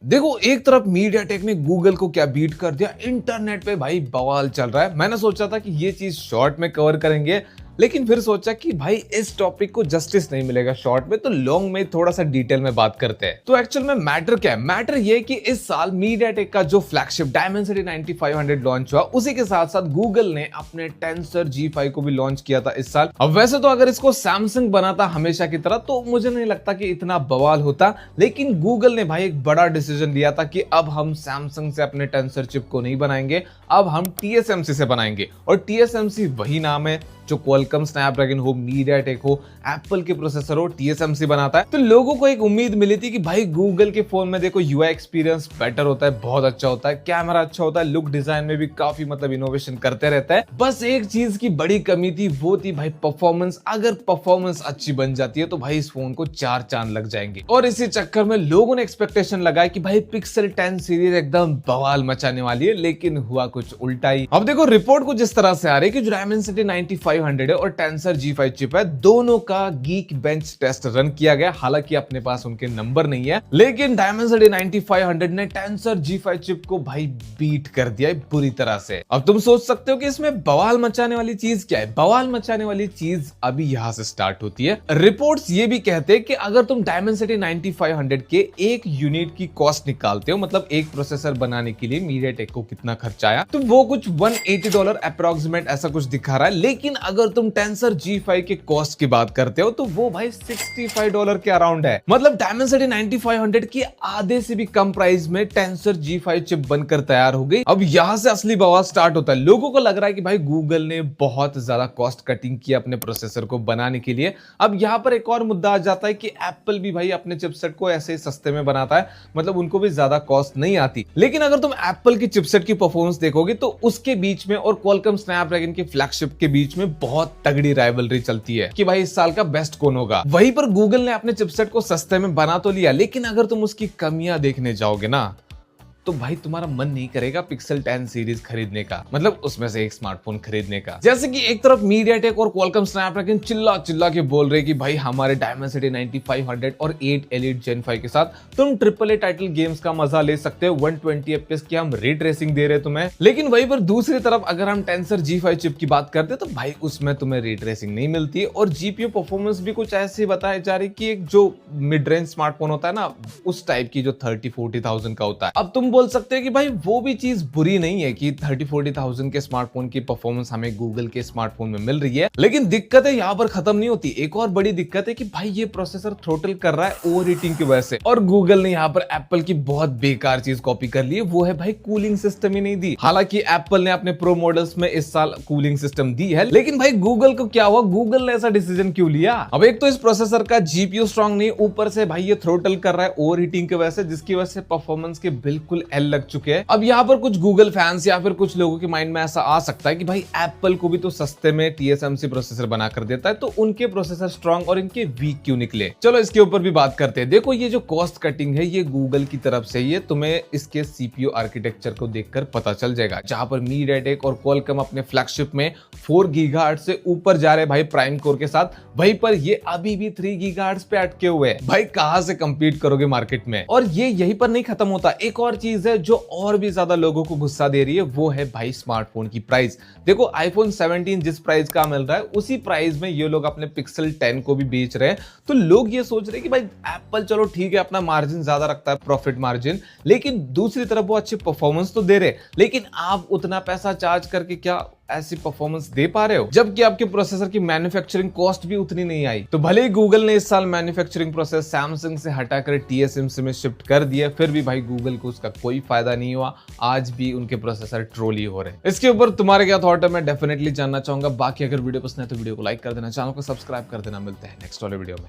देखो एक तरफ मीडियाटेक ने गूगल को क्या बीट कर दिया, इंटरनेट पे भाई बवाल चल रहा है। मैंने सोचा था कि ये चीज शॉर्ट में कवर करेंगे, लेकिन फिर सोचा कि भाई इस टॉपिक को जस्टिस नहीं मिलेगा शॉर्ट में, तो लॉन्ग में थोड़ा सा डिटेल में बात करते हैं। तो एक्चुअल में मैटर क्या है? मैटर ये है कि इस साल मीडियाटेक का जो फ्लैगशिप डायमेंसिटी 9500 लॉन्च हुआ, उसी के साथ साथ गूगल ने अपने टेंसर G5 को भी लॉन्च किया था इस साल। अब वैसे तो अगर इसको सैमसंग बनाता हमेशा की तरह तो मुझे नहीं लगता कि इतना बवाल होता, लेकिन गूगल ने भाई एक बड़ा डिसीजन लिया था कि अब हम सैमसंग से अपने टेंसर चिप को नहीं बनाएंगे, अब हम TSMC से बनाएंगे। और TSMC वही नाम है जो क्वालकॉम स्नैपड्रैगन हो, मीडियाटेक हो, एप्पल के प्रोसेसर हो, TSMC बनाता है। तो लोगों को एक उम्मीद मिली थी कि भाई गूगल के फोन में देखो UI एक्सपीरियंस बेटर होता है, बहुत अच्छा होता है, कैमरा अच्छा होता है, लुक डिजाइन में भी काफी इनोवेशन करते रहता है। बस एक चीज की बड़ी कमी थी, वो थी भाई परफॉर्मेंस। अगर परफॉर्मेंस अच्छी बन जाती है तो भाई इस फोन को 4 चांद लग जाएंगे। और इसी चक्कर में लोगों ने एक्सपेक्टेशन लगाई कि भाई पिक्सल 10 सीरीज एकदम बवाल मचाने वाली है, लेकिन हुआ कुछ उल्टा ही। अब देखो रिपोर्ट कुछ इस तरह से आ रही है कि जो डायमेंसिटी 9500 है और टेंसर G5 चिप है, दोनों का गीक बेंच टेस्ट रन किया गया। हालांकि अपने पास उनके नंबर नहीं है, लेकिन डायमेंसिटी 9500 ने टेंसर G5 चिप को भाई बीट कर दिया है बुरी तरह से। अब तुम सोच सकते हो कि इसमें बवाल मचाने वाली चीज क्या है? बवाल मचाने वाली चीज अभी यहां से स्टार्ट होती है। रिपोर्ट्स ये भी कहते हैं कि अगर तुम डायमेंसिटी 9500 के एक यूनिट की कॉस्ट निकालते हो, मतलब एक प्रोसेसर बनाने के लिए मीडियाटेक को कितना खर्चा आया, तो वो कुछ $180 अप्रोक्सीमेट ऐसा कुछ दिखा रहा है। लेकिन अगर तुम टेंसर G5 के कॉस्ट की बात करते हो तो वो भाई $65 के अराउंड है। मतलब डायमेंसिटी 9500 की आधे से भी कम प्राइस में टेंसर G5 चिप बनकर तैयार हो गई। अब यहां से असली बवाल स्टार्ट होता है। लोगों को लग रहा है कि भाई गूगल ने बहुत ज्यादा कॉस्ट कटिंग की अपने प्रोसेसर को बनाने के लिए। अब यहां पर एक और मुद्दा आ जाता है कि एप्पल भी भाई अपने चिपसेट को ऐसे ही सस्ते में बनाता है, मतलब उनको भी ज्यादा कॉस्ट नहीं आती। लेकिन अगर तुम एप्पल की चिपसेट की परफॉर्मेंस देखोगे तो उसके बीच में और क्वालकॉम स्नैपड्रैगन के फ्लैगशिप के बीच में बहुत तगड़ी राइवलरी चलती है कि भाई इस साल का बेस्ट कौन होगा। वहीं पर गूगल ने अपने चिपसेट को सस्ते में बना तो लिया, लेकिन अगर तुम उसकी कमियां देखने जाओगे ना तो भाई तुम्हारा मन नहीं करेगा पिक्सल 10 सीरीज खरीदने का, मतलब उसमें से एक स्मार्टफोन खरीदने का। जैसे कि एक तरफ मीडियाटेक और क्वालकॉम स्नैपड्रैगन चिल्ला चिल्ला के बोल रहे कि भाई हमारे डायमेंसिटी 9500 और 8 Elite Gen 5 के साथ तुम AAA टाइटल गेम्स का मजा ले सकते हो, 120 FPS की हम रे ट्रेसिंग दे रहे तुम्हें। लेकिन वहीं पर दूसरी तरफ अगर हम टेंसर G5 चिप की बात करते तो भाई उसमें तुम्हें रे ट्रेसिंग नहीं मिलती है और GPU परफॉर्मेंस भी कुछ ऐसे बताए जा रही कि एक जो मिड रेंज स्मार्टफोन होता है ना, उस टाइप की जो 30-40,000 का होता है। अब तुम बोल सकते हैं कि भाई वो भी चीज बुरी नहीं है कि 30-40,000 के स्मार्टफोन की परफॉर्मेंस हमें गूगल के स्मार्टफोन में मिल रही है, लेकिन दिक्कतें यहाँ पर खत्म नहीं होती। एक और बड़ी दिक्कत है कि भाई ये प्रोसेसर थ्रोटल कर रहा है ओवर हीटिंग की वजह से, और गूगल ने यहाँ पर एप्पल की बहुत बेकार चीज कॉपी कर ली है, वो है भाई कूलिंग सिस्टम ही नहीं दी। हालांकि एप्पल ने अपने प्रो मॉडल्स में इस साल कूलिंग सिस्टम दी है, लेकिन भाई गूगल को क्या हुआ, गूगल ने ऐसा डिसीजन क्यों लिया? अब एक तो इस प्रोसेसर का GPU स्ट्रांग नहीं, ऊपर से भाई ये थ्रोटल कर रहा है ओवर हीटिंग की वजह से, जिसकी वजह से परफॉर्मेंस के बिल्कुल एल लग चुके हैं। अब यहाँ पर कुछ गूगल फैंस या फिर कुछ लोगों के माइंड में ऐसा आ सकता है कि भाई एप्पल को भी तो सस्ते में TSMC प्रोसेसर बनाकर देता है, तो उनके प्रोसेसर स्ट्रांग और इनके वीक क्यों निकले? चलो इसके ऊपर भी बात करते हैं। देखो ये जो कॉस्ट कटिंग है ये गूगल की तरफ से ही है, तुम्हें इसके CPU आर्किटेक्चर को देखकर पता चल जाएगा। जहां पर मीडियाटेक और क्वालकॉम अपने फ्लैगशिप में 4 गीगाहर्ट्ज से ऊपर जा रहे भाई प्राइम कोर के साथ, वहीं पर ये अभी भी 3 गीगाहर्ट्ज पे अटके हुए हैं। भाई कहां से कंपीट करोगे मार्केट में? और ये यहीं पर नहीं खत्म होता, एक और चीज है जो और भी ज्यादा लोगों को गुस्सा दे रही है, वो है भाई स्मार्टफोन की प्राइस। देखो iPhone 17 जिस प्राइस का मिल रहा है उसी प्राइस में ये लोग अपने पिक्सल 10 को भी बेच रहे हैं। तो लोग ये सोच रहे हैं कि भाई एप्पल चलो ठीक है अपना मार्जिन ज्यादा रखता है, प्रॉफिट मार्जिन, लेकिन दूसरी तरफ वो अच्छी परफॉर्मेंस तो दे रहे, लेकिन आप उतना पैसा चार्ज करके क्या ऐसी परफॉर्मेंस दे पा रहे हो? जबकि आपके प्रोसेसर की मैन्युफैक्चरिंग कॉस्ट भी उतनी नहीं आई। तो भले ही गूगल ने इस साल मैन्युफैक्चरिंग प्रोसेस सैमसंग से हटाकर TSMC में शिफ्ट कर दिया, फिर भी भाई गूगल को उसका कोई फायदा नहीं हुआ। आज भी उनके प्रोसेसर ट्रोल ही हो रहे हैं। इसके ऊपर तुम्हारे क्या थॉट है मैं डेफिनेटली जानना चाहूंगा। बाकी अगर वीडियो पसंद है तो वीडियो को लाइक कर देना, चैनल को सब्सक्राइब कर देना। मिलते हैं नेक्स्ट वाले वीडियो में।